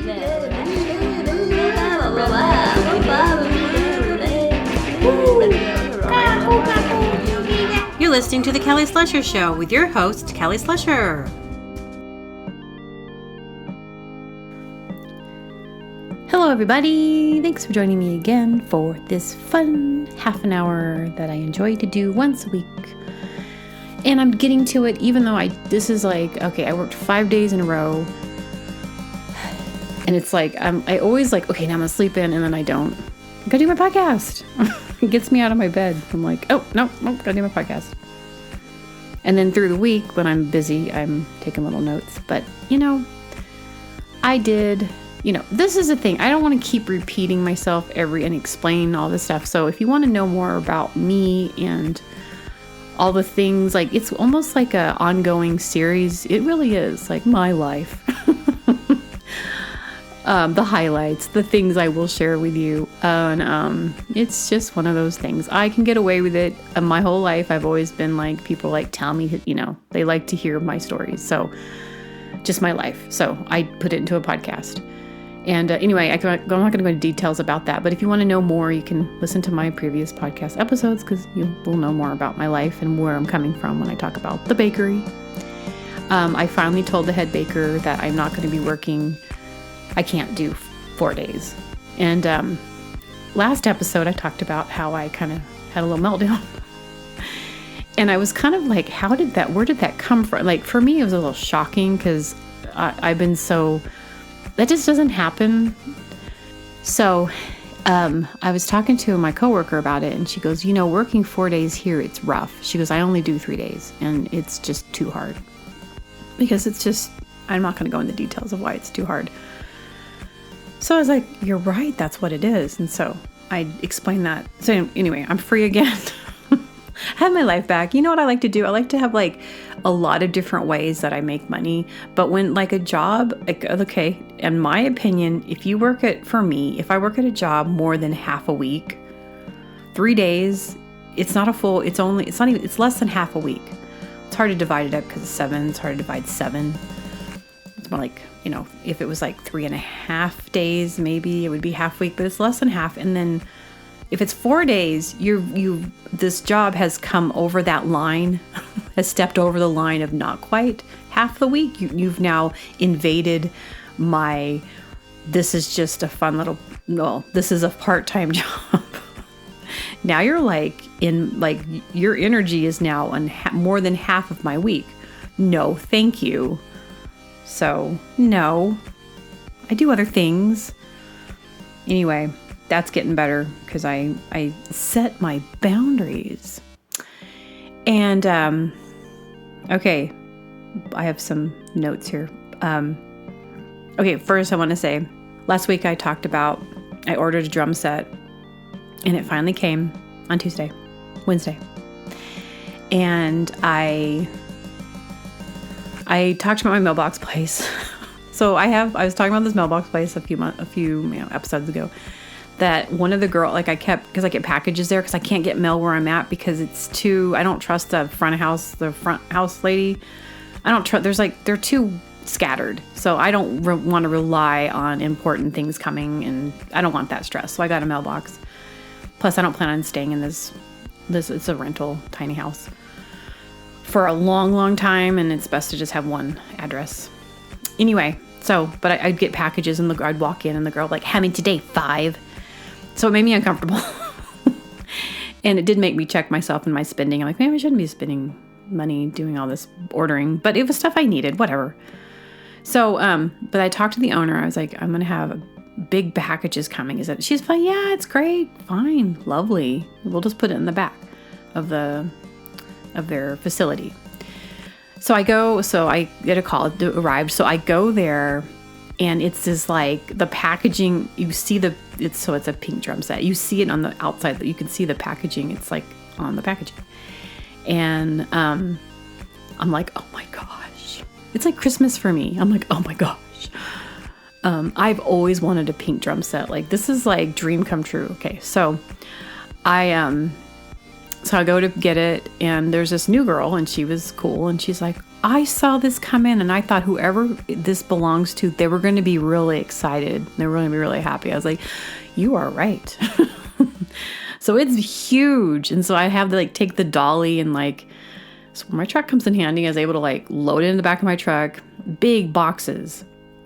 You're listening to The Kelly Slusher Show with your host, Kelly Slusher. Hello, everybody. Thanks for joining me again for this fun half an hour that I enjoy to do once a week. And I'm getting to it, even though this is like, okay, I worked 5 days in a row. And it's like, I always like, okay, now I'm going to sleep in, and then I don't. I gotta do my podcast. It gets me out of my bed. I'm like, oh, no, gotta do my podcast. And then through the week, when I'm busy, I'm taking little notes. But, this is the thing. I don't want to keep repeating myself and explain all this stuff. So if you want to know more about me and all the things, like, it's almost like a ongoing series. It really is, like, my life. The highlights, the things I will share with you. And it's just one of those things. I can get away with it. My whole life, I've always been like, people like tell me, they like to hear my stories. So just my life. So I put it into a podcast. And anyway, I'm not going to go into details about that. But if you want to know more, you can listen to my previous podcast episodes, because you will know more about my life and where I'm coming from when I talk about the bakery. I finally told the head baker that I'm not going to be working. I can't do 4 days. And last episode, I talked about how I kind of had a little meltdown. And I was kind of like, where did that come from? Like, for me, it was a little shocking, because I've been that just doesn't happen. So I was talking to my coworker about it, and she goes, working 4 days here, it's rough. She goes, I only do 3 days, and it's just too hard. Because I'm not going to go into details of why it's too hard. So I was like, you're right, that's what it is. And so I explained that. So anyway, I'm free again. I have my life back. You know what I like to do? I like to have like a lot of different ways that I make money. But when like a job, okay, in my opinion, if I work at a job more than half a week, 3 days, it's less than half a week. It's hard to divide it up because it's 7. It's hard to divide 7. It's more like, if it was like 3.5 days, maybe it would be half week, but it's less than half. And then if it's 4 days, this job has come over that line, has stepped over the line of not quite half the week. You've now invaded this is just a fun little, this is a part-time job. Now you're your energy is now on more than half of my week. No, thank you. So, no, I do other things. Anyway, that's getting better because I set my boundaries. And, okay, I have some notes here. Okay, first I want to say, last week I talked about, I ordered a drum set, and it finally came on Wednesday. And I talked about my mailbox place. So I was talking about this mailbox place a few episodes ago, that one of the girls, because I get packages there, because I can't get mail where I'm at because I don't trust the front house lady. I don't trust, they're too scattered. So I don't want to rely on important things coming, and I don't want that stress. So I got a mailbox. Plus I don't plan on staying in this, it's a rental tiny house for a long, long time, and it's best to just have one address. Anyway, but I'd get packages, and I'd walk in, and the girl like, having today 5. So it made me uncomfortable. And it did make me check myself and my spending. I'm like, maybe I shouldn't be spending money doing all this ordering, but it was stuff I needed, whatever. So, but I talked to the owner. I was like, I'm going to have big packages coming. She's fine. Yeah, it's great. Fine. Lovely. We'll just put it in the back of their facility. So I get a call, it arrived. So I go there, and it's this like the packaging, you see it's a pink drum set. You see it on the outside, you can see the packaging. It's like on the packaging. And I'm like, oh my gosh, it's like Christmas for me. I'm like, oh my gosh. I've always wanted a pink drum set. Like, this is like dream come true. Okay. So I go to get it, and there's this new girl, and she was cool, and she's like, I saw this come in and I thought whoever this belongs to, they were going to be really excited. They were going to be really happy. I was like, you are right. So it's huge. And so I have to like take the dolly and like, so when my truck comes in handy, I was able to like load it in the back of my truck, big boxes.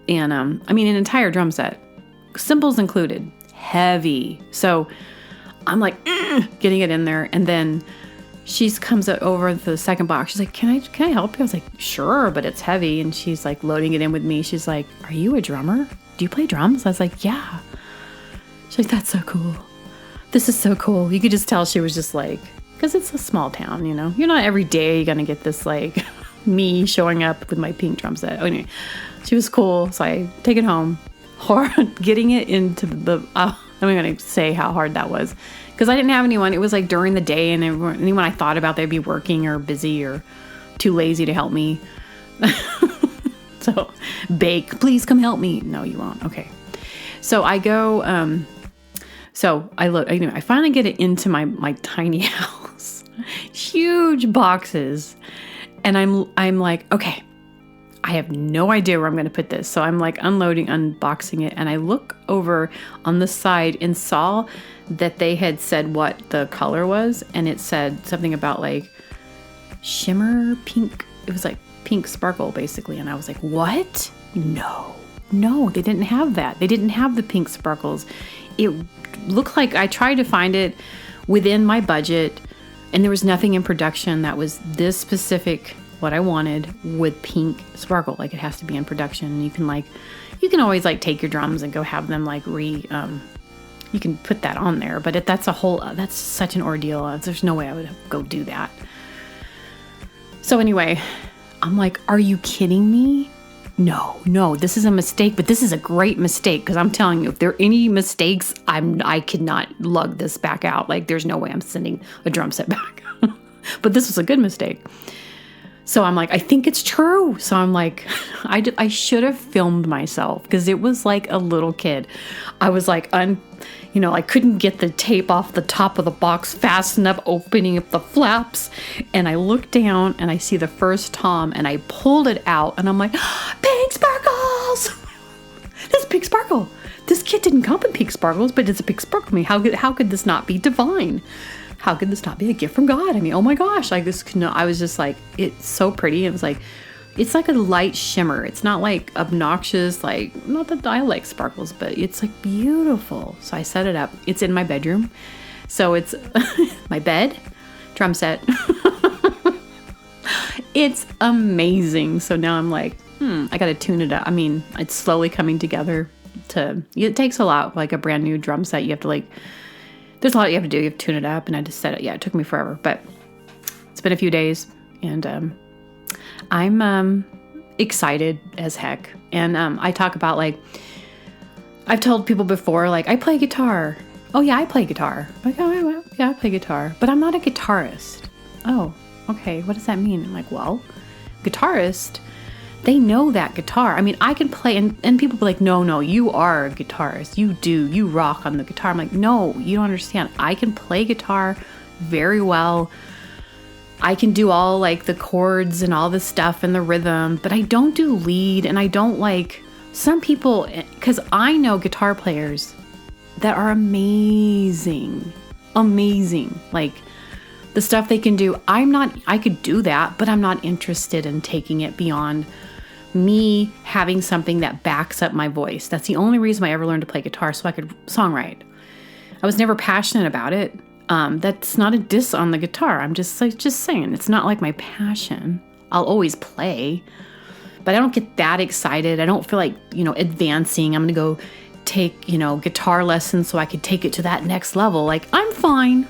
And I mean, an entire drum set, cymbals included, heavy. So I'm like getting it in there. And then she comes over the second box. She's like, can I help you? I was like, sure, but it's heavy. And she's like loading it in with me. She's like, are you a drummer? Do you play drums? I was like, yeah. She's like, that's so cool. This is so cool. You could just tell she was just like, because it's a small town, you know, you're not every day going to get this like me showing up with my pink drum set. Oh, anyway, she was cool. So I take it home. Getting it into the, I'm going to say how hard that was. Because I didn't have anyone. It was like during the day, and anyone I thought about, they'd be working or busy or too lazy to help me. So, bake, please come help me. No, you won't. Okay. So I go, so I look, anyway, I finally get it into my tiny house, huge boxes. And I'm like, okay, I have no idea where I'm going to put this. So I'm like unloading, unboxing it. And I look over on the side and saw that they had said what the color was. And it said something about like shimmer pink. It was like pink sparkle basically. And I was like, what? No, they didn't have that. They didn't have the pink sparkles. It looked like I tried to find it within my budget, and there was nothing in production that was this specific what I wanted with pink sparkle. Like it has to be in production. You can always like take your drums and go have them like you can put that on there, but that's such an ordeal. There's no way I would go do that. So anyway, I'm like, are you kidding me? No, this is a mistake, but this is a great mistake because I'm telling you, if there are any mistakes, I could not lug this back out. Like there's no way I'm sending a drum set back. But this was a good mistake. So I'm like, I think it's true. So I'm like, I should have filmed myself because it was like a little kid. I was like, I couldn't get the tape off the top of the box fast enough, opening up the flaps. And I looked down and I see the first tom and I pulled it out and I'm like, pink sparkles! This is pink sparkle. This kit didn't come with pink sparkles, but it's a pink sparkle. I mean, how could this not be divine? How could this not be a gift from God? I mean, oh my gosh, I was just like, it's so pretty. It was like, it's like a light shimmer. It's not like obnoxious, like, not that I like sparkles, but it's like beautiful. So I set it up. It's in my bedroom. So it's my bed, drum set. It's amazing. So now I'm like, I got to tune it up. I mean, it's slowly coming together it takes a lot, like a brand new drum set. You have to there's a lot you have to do. You have to tune it up, and I just set it. Yeah, it took me forever, but it's been a few days, and I'm excited as heck. And I talk about like, I've told people before, like, I play guitar. Oh yeah, I play guitar. Like, oh yeah, I play guitar, but I'm not a guitarist. Oh, okay. What does that mean? I'm like, well, guitarist, they know that guitar. I mean, I can play, and people be like, no, you are a guitarist. You rock on the guitar. I'm like, no, you don't understand. I can play guitar very well. I can do all like the chords and all the stuff and the rhythm, but I don't do lead, and I don't like some people, because I know guitar players that are amazing. Like the stuff they can do. I could do that, but I'm not interested in taking it beyond me having something that backs up my voice. That's the only reason I ever learned to play guitar, so I could songwrite. I was never passionate about it. That's not a diss on the guitar. I'm just saying, it's not like my passion. I'll always play, but I don't get that excited. I don't feel like, advancing. I'm going to go take, guitar lessons so I could take it to that next level. Like, I'm fine.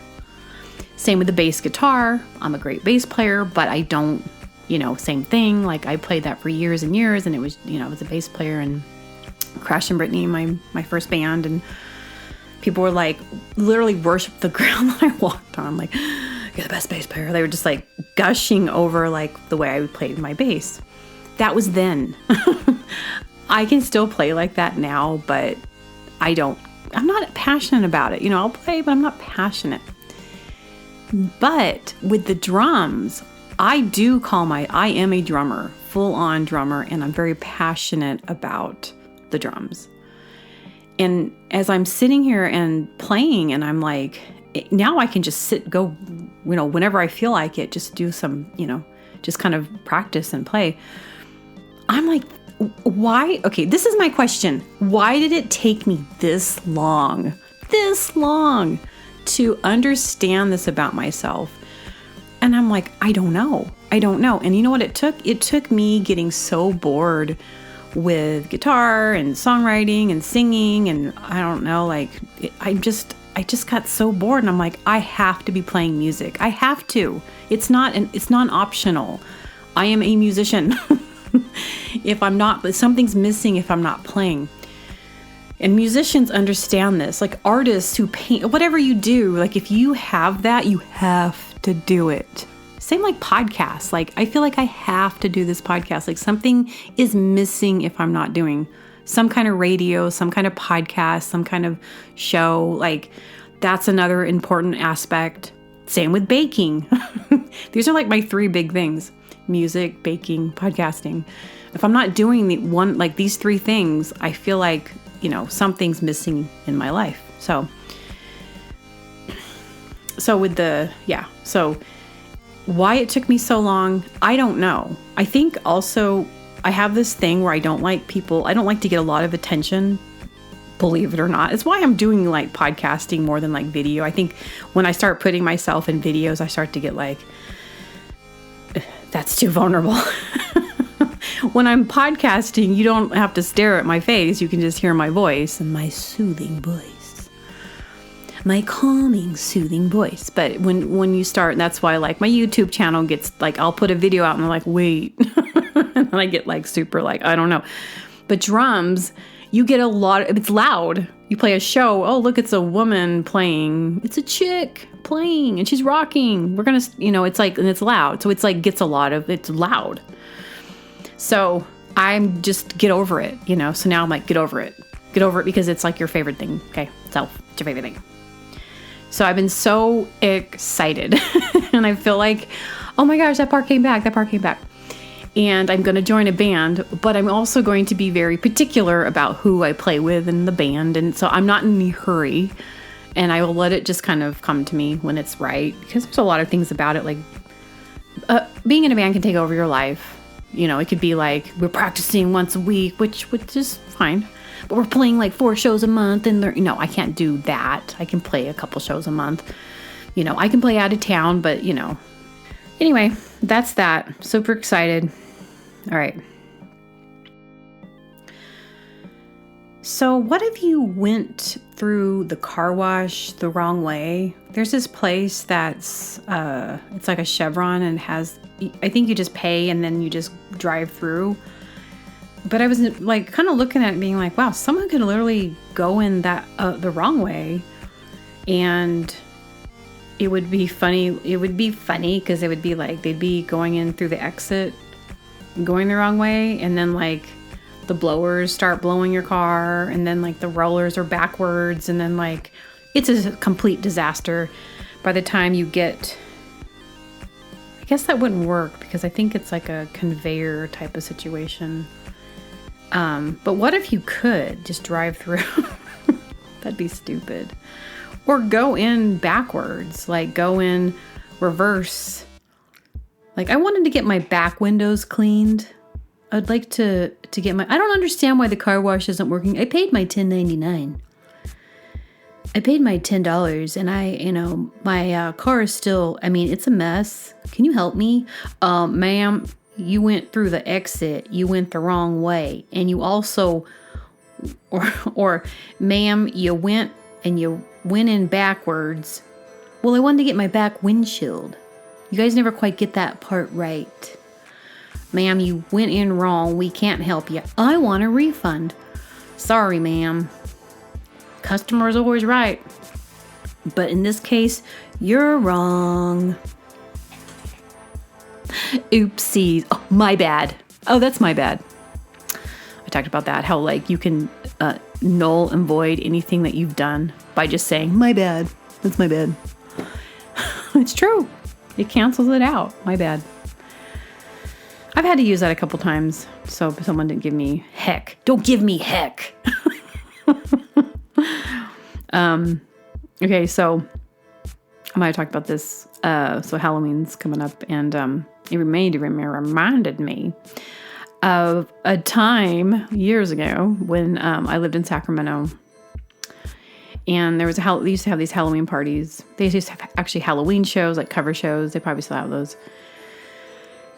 Same with the bass guitar. I'm a great bass player, but I don't, same thing. Like, I played that for years and years, and it was, I was a bass player in Crash and Brittany, my first band, and people were like, literally worship the ground that I walked on. I'm like, you're the best bass player. They were just like gushing over like the way I would play my bass. That was then. I can still play like that now, but I'm not passionate about it. I'll play, but I'm not passionate. But with the drums, I am a drummer, full on drummer, and I'm very passionate about the drums. And as I'm sitting here and playing, and I'm like, now I can just whenever I feel like it, just do some, just kind of practice and play. I'm like, why? Okay, this is my question. Why did it take me this long to understand this about myself? And I'm like, I don't know. And you know what it took? It took me getting so bored with guitar and songwriting and singing. And I don't know, I just got so bored, and I'm like, I have to be playing music. I have to. It's not optional. I am a musician. But something's missing if I'm not playing. And musicians understand this, like artists who paint, whatever you do, like if you have that, you have to do it. Same like podcasts. Like I feel like I have to do this podcast. Like something is missing if I'm not doing some kind of radio, some kind of podcast, some kind of show. Like that's another important aspect. Same with baking. These are like my 3 big things: music, baking, podcasting. If I'm not doing these 3 things, I feel like, something's missing in my life. So why it took me so long, I don't know. I think also I have this thing where I don't like to get a lot of attention, believe it or not. It's why I'm doing like podcasting more than like video. I think when I start putting myself in videos, I start to get like, that's too vulnerable. When I'm podcasting, you don't have to stare at my face. You can just hear my voice and my soothing voice. My calming, soothing voice. But when you start, that's why like my YouTube channel gets like, I'll put a video out and I'm like, wait. And I get like super like, I don't know. But drums, you get it's loud. You play a show. Oh, look, it's a woman playing. It's a chick playing and she's rocking. We're going to, it's like, and it's loud. So it's like, it's loud. So I'm just get over it, So now I'm like, get over it because it's like your favorite thing. Okay. So it's your favorite thing. So I've been so excited and I feel like, oh my gosh, that part came back. And I'm going to join a band, but I'm also going to be very particular about who I play with in the band. And so I'm not in any hurry, and I will let it just kind of come to me when it's right, because there's a lot of things about it. Like being in a band can take over your life. It could be like we're practicing once a week, which is fine, but we're playing like 4 shows a month, and I can't do that. I can play a couple shows a month. I can play out of town, but anyway, that's that. Super excited. All right. So what if you went through the car wash the wrong way? There's this place that's, it's like a Chevron and I think you just pay and then you just drive through. But I was like kind of looking at it being like, wow, someone could literally go in that, the wrong way. And it would be funny. It would be funny because it would be like, they'd be going in through the exit, going the wrong way. And then like, the blowers start blowing your car, and then like the rollers are backwards, and then like it's a complete disaster by the time you get. I guess that wouldn't work because I think it's like a conveyor type of situation. But what if you could just drive through? That'd be stupid. Or go in backwards, like go in reverse. Like I wanted to get my back windows cleaned. I'd like to get I don't understand why the car wash isn't working. I paid my $10.99. I paid my $10 and my car is still, it's a mess. Can you help me? Ma'am, you went through the exit. You went the wrong way. And you also, or ma'am, you went in backwards. Well, I wanted to get my back windshield. You guys never quite get that part right. Ma'am, you went in wrong. We can't help you. I want a refund. Sorry, ma'am. Customer is always right. But in this case, you're wrong. Oopsies. Oh, my bad. Oh, that's my bad. I talked about that. How like you can null and void anything that you've done by just saying, my bad. That's my bad. It's true. It cancels it out. My bad. I've had to use that a couple times, so someone didn't give me heck. Don't give me heck. Okay, so I might have talked about this. So Halloween's coming up, and it reminded me of a time years ago when I lived in Sacramento, and there was they used to have these Halloween parties. They used to have actually Halloween shows, like cover shows. They probably still have those.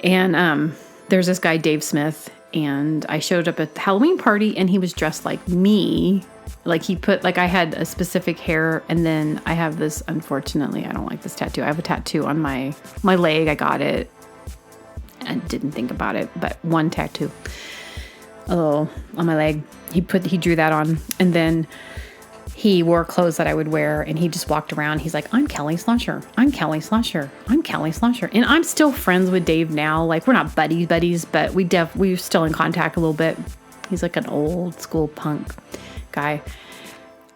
And there's this guy, Dave Smith, and I showed up at the Halloween party, and he was dressed like me. Like he put, like I had a specific hair, and then I have this, unfortunately, I don't like this tattoo. I have a tattoo on my leg. I got it. I didn't think about it, but one tattoo, a little on my leg. He drew that on, and then he wore clothes that I would wear, and he just walked around. He's like, I'm Kelly Slusher. I'm Kelly Slusher. I'm Kelly Slusher. And I'm still friends with Dave now. Like, we're not buddies, but we're still in contact a little bit. He's like an old school punk guy.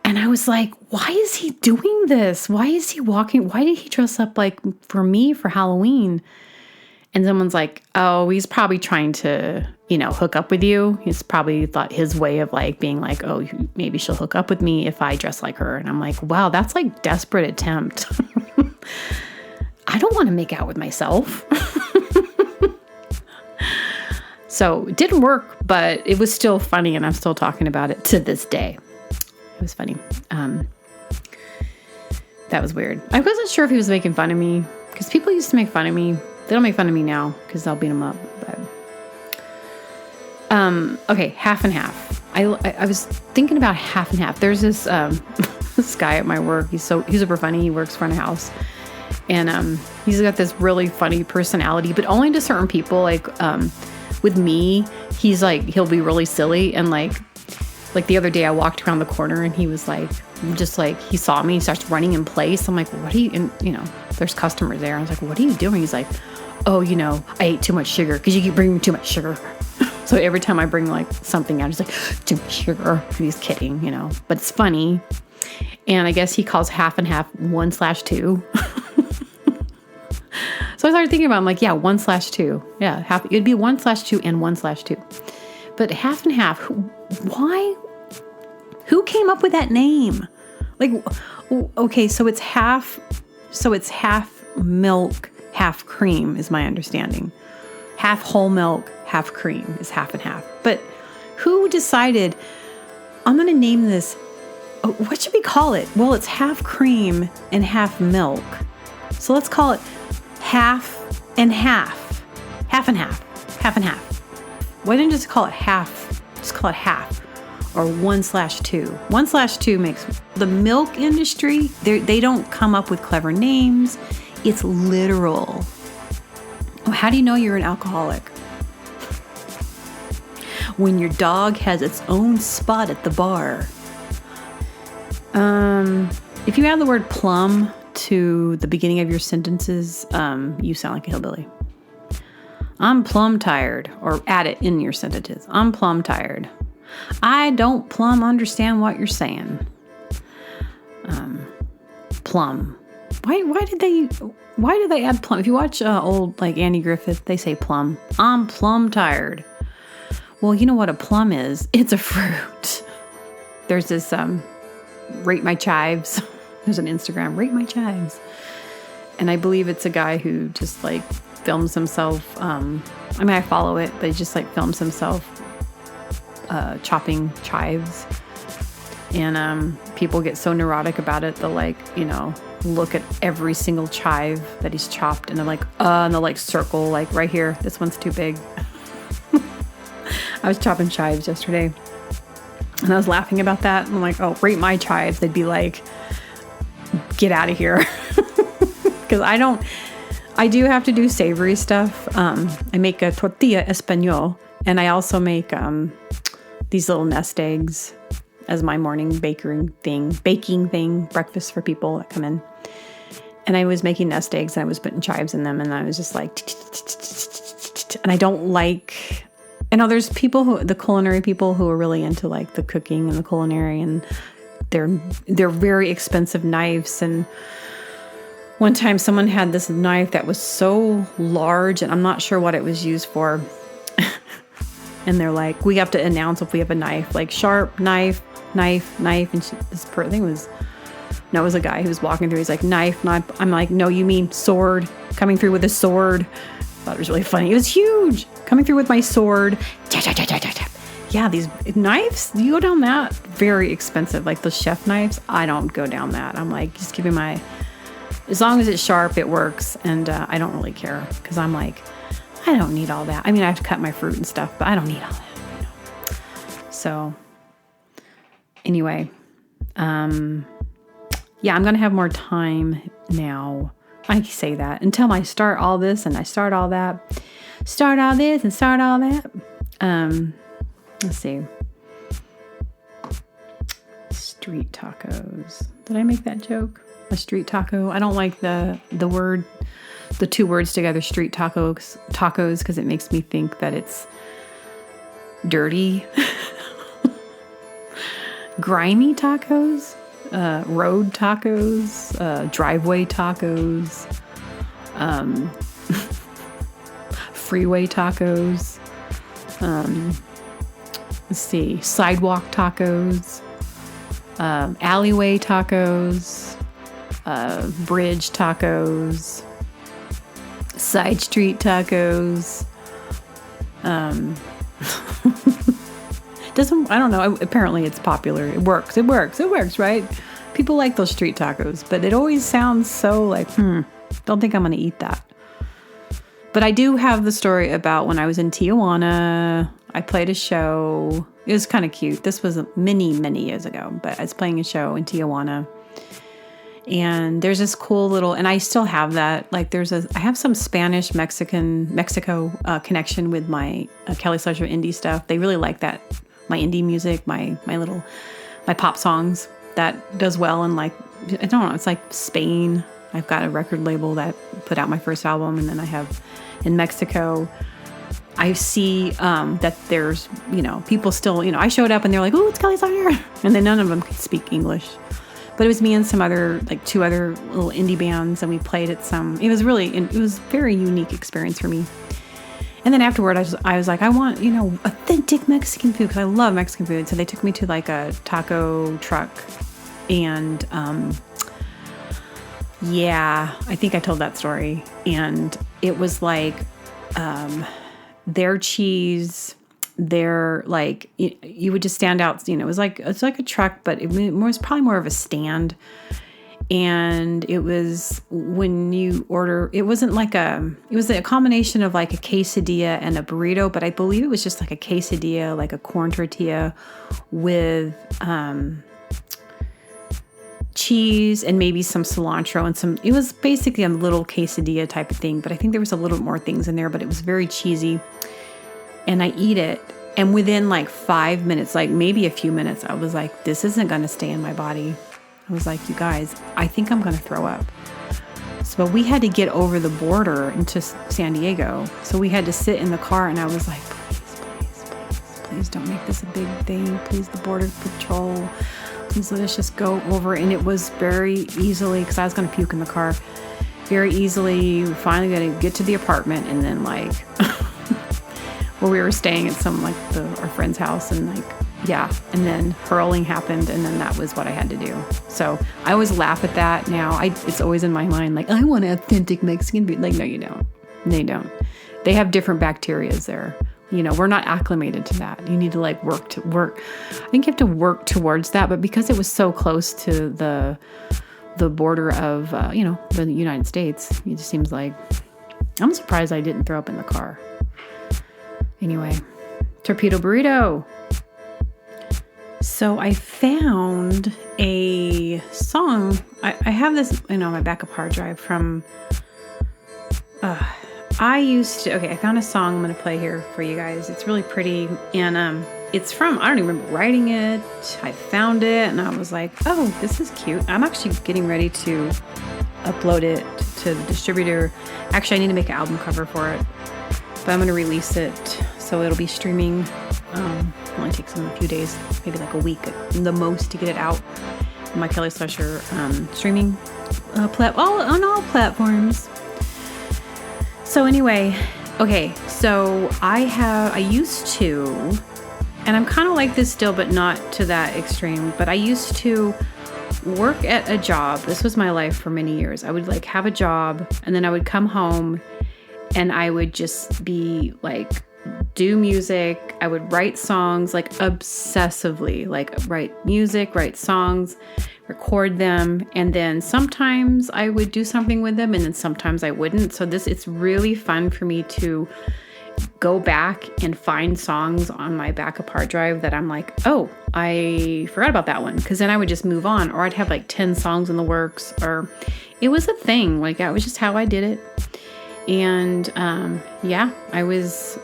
And I was like, why is he doing this? Why is he walking? Why did he dress up like for me for Halloween? And someone's like, oh, he's probably trying to, hook up with you. He's probably thought his way of like being like, oh, maybe she'll hook up with me if I dress like her. And I'm like, wow, that's like desperate attempt. I don't want to make out with myself. So it didn't work, but it was still funny, and I'm still talking about it to this day. It was funny. That was weird. I wasn't sure if he was making fun of me, because people used to make fun of me. They don't make fun of me now because I'll beat them up. But okay, half and half. I was thinking about half and half. There's this this guy at my work. He's super funny. He works front of house, and he's got this really funny personality, but only to certain people. Like with me, he's like, he'll be really silly, and like the other day I walked around the corner and he was like, just like, he saw me, he starts running in place. I'm like, what are you, and there's customers there. I was like, what are you doing? He's like, oh, I ate too much sugar because you keep bringing me too much sugar. So every time I bring like something out, he's like, too much sugar. He's kidding, but it's funny. And I guess he calls half and half 1/2. So I started thinking about it. I'm like, yeah, 1/2. Yeah, half. It'd be 1/2 and 1/2. But half and half, why? Who came up with that name? Like, okay, so it's half milk, half cream is my understanding. Half whole milk, half cream is half and half. But who decided, I'm going to name this, what should we call it? Well, it's half cream and half milk. So let's call it half and half. Half and half. Half and half. Why didn't you just call it half? Just call it half. Or 1/2. 1/2 makes the milk industry, they don't come up with clever names. It's literal. Oh, how do you know you're an alcoholic? When your dog has its own spot at the bar. If you add the word plum to the beginning of your sentences, you sound like a hillbilly. I'm plumb tired, or add it in your sentences. I'm plumb tired. I don't plumb understand what you're saying. Plum. Why do they add plum? If you watch old like Andy Griffith, they say plum. I'm plumb tired. Well, you know what a plum is? It's a fruit. There's this Rate My Chives. There's an Instagram, Rate My Chives. And I believe it's a guy who just like films himself. I follow it, but he just like films himself chopping chives. And people get so neurotic about it, they'll like, look at every single chive that he's chopped, and they're like, and they'll like circle, like right here, this one's too big. I was chopping chives yesterday, and I was laughing about that. And I'm like, oh, rate my chives. They'd be like, get out of here. Because I do have to do savory stuff. I make a tortilla español, and I also make these little nest eggs as my morning baking thing, breakfast for people that come in. And I was making nest eggs, and I was putting chives in them, and I was just like, and I don't like, I know there's the culinary people who are really into like the cooking and the culinary, and they're very expensive knives, and One time someone had this knife that was so large, and I'm not sure what it was used for. And they're like, we have to announce if we have a knife, like sharp knife. And this thing was, no, it was a guy who was walking through. He's like, knife. I'm like, no, you mean sword. Coming through with a sword. I thought it was really funny. It was huge. Coming through with my sword. Yeah, these knives, you go down that, very expensive. Like the chef knives, I don't go down that. I'm like, just give me as long as it's sharp, it works. And I don't really care because I'm like, I don't need all that. I mean, I have to cut my fruit and stuff, but I don't need all that, you know. So anyway, yeah, I'm going to have more time now. I say that until I start all this and I start all that, start all this and start all that. Let's see. Street tacos. Did I make that joke? A street taco? I don't like the two words together, street tacos, because it makes me think that it's dirty. Grimy tacos, road tacos, driveway tacos, freeway tacos, let's see, sidewalk tacos, alleyway tacos, bridge tacos, side street tacos. I don't know. Apparently it's popular. It works, right? People like those street tacos, but it always sounds so like, don't think I'm going to eat that. But I do have the story about when I was in Tijuana. I played a show. It was kind of cute. This was many, many years ago, but I was playing a show in Tijuana. And there's this cool little, and I still have that. Like I have some Spanish Mexico connection with my Kelly Slater indie stuff. They really like that. My indie music, my pop songs, that does well in like, I don't know, it's like Spain. I've got a record label that put out my first album, and then I have in Mexico. I see that there's, people still, I showed up and they're like, oh, it's Kelly Slater. And then none of them could speak English. But it was me and some other, like 2 other little indie bands, and we played at it was a very unique experience for me. And then afterward, I was like, I want, authentic Mexican food, because I love Mexican food. So they took me to like a taco truck, and yeah, I think I told that story. And it was like their cheese, their like, you would just stand out, it's like a truck, but it was probably more of a stand. And it was, when you order, it was a combination of like a quesadilla and a burrito, but I believe it was just like a quesadilla, like a corn tortilla with cheese and maybe some cilantro and it was basically a little quesadilla type of thing, but I think there was a little more things in there, but it was very cheesy. And I eat it, and within like 5 minutes, like maybe a few minutes, I was like, this isn't going to stay in my body. I was like, you guys, I think I'm going to throw up. So we had to get over the border into San Diego. So we had to sit in the car, and I was like, please don't make this a big thing. Please, the border patrol, please let us just go over. And it was very easily, because I was going to puke in the car, very easily, we finally got to get to the apartment, and then like, where we were staying at some like our friend's house, and like, yeah, and then hurling happened, and then that was what I had to do. So I always laugh at that now. It's always in my mind, like, I want authentic Mexican food. Like, no, you don't. They don't. They have different bacterias there. We're not acclimated to that. You need to like work. I think you have to work towards that. But because it was so close to the border of, the United States, it just seems like, I'm surprised I didn't throw up in the car. Anyway, torpedo burrito. So I found a song. I have this, my backup hard drive from, I found a song I'm going to play here for you guys. It's really pretty. And it's from, I don't even remember writing it. I found it and I was like, oh, this is cute. I'm actually getting ready to upload it to the distributor. Actually, I need to make an album cover for it. But I'm going to release it, so it'll be streaming. It only takes them a few days, maybe like a week at the most, to get it out. My Kelly Slater streaming on all platforms. So anyway, okay, so I used to, and I'm kind of like this still, but not to that extreme, but I used to work at a job. This was my life for many years. I would like have a job, and then I would come home and I would just be like, do music. I would write songs like obsessively, like write music, write songs, record them. And then sometimes I would do something with them, and then sometimes I wouldn't. So it's really fun for me to go back and find songs on my backup hard drive that I'm like, oh, I forgot about that one. Cause then I would just move on, or I'd have like 10 songs in the works, or it was a thing. Like that was just how I did it. And,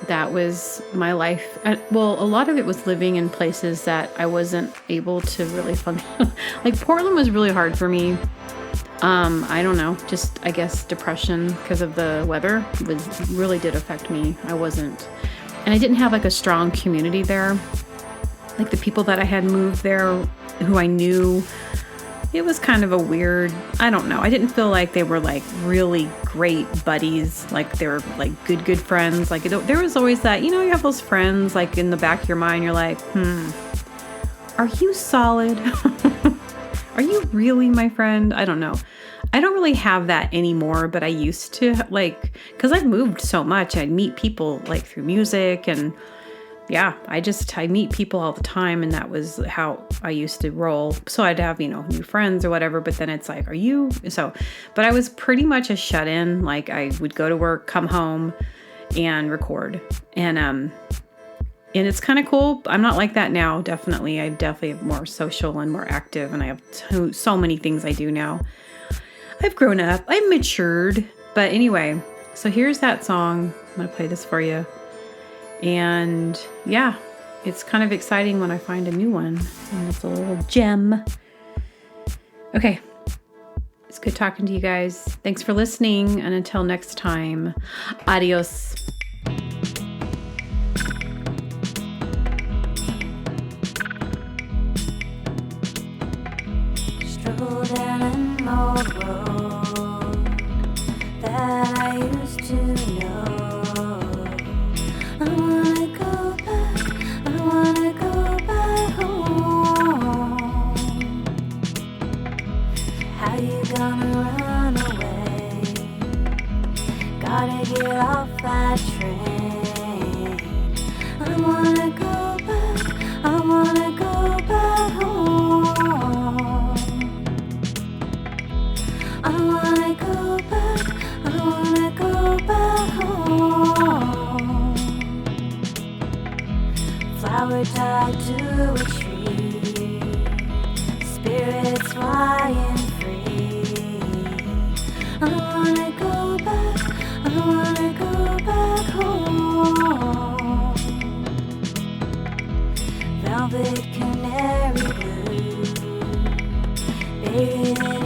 that was my life. Well, a lot of it was living in places that I wasn't able to really function. Like Portland was really hard for me. I don't know, just, I guess depression because of the weather really did affect me. And I didn't have like a strong community there. Like the people that I had moved there who I knew, it was kind of a weird, I don't know. I didn't feel like they were like really great buddies. Like they were like good friends. Like there was always that, you have those friends like in the back of your mind. You're like, are you solid? Are you really my friend? I don't know. I don't really have that anymore, but I used to because I've moved so much. I'd meet people like through music, and yeah, I meet people all the time, and that was how I used to roll. So I'd have, new friends or whatever, but then it's like, but I was pretty much a shut-in. Like I would go to work, come home and record. And it's kind of cool. I'm not like that now. Definitely. I definitely am more social and more active, and I have so many things I do now. I've grown up. I've matured. But anyway, so here's that song. I'm going to play this for you. And yeah, it's kind of exciting when I find a new one. And it's a little gem. Okay. It's good talking to you guys. Thanks for listening. And until next time, adios. Stroll down an old road that I used to know. I wanna go back home. How you gonna run away? Gotta get off that train. I wanna go back home. I wanna go back home. Flower tied to a tree, spirits flying free. I wanna go back home. Velvet canary blue, bathing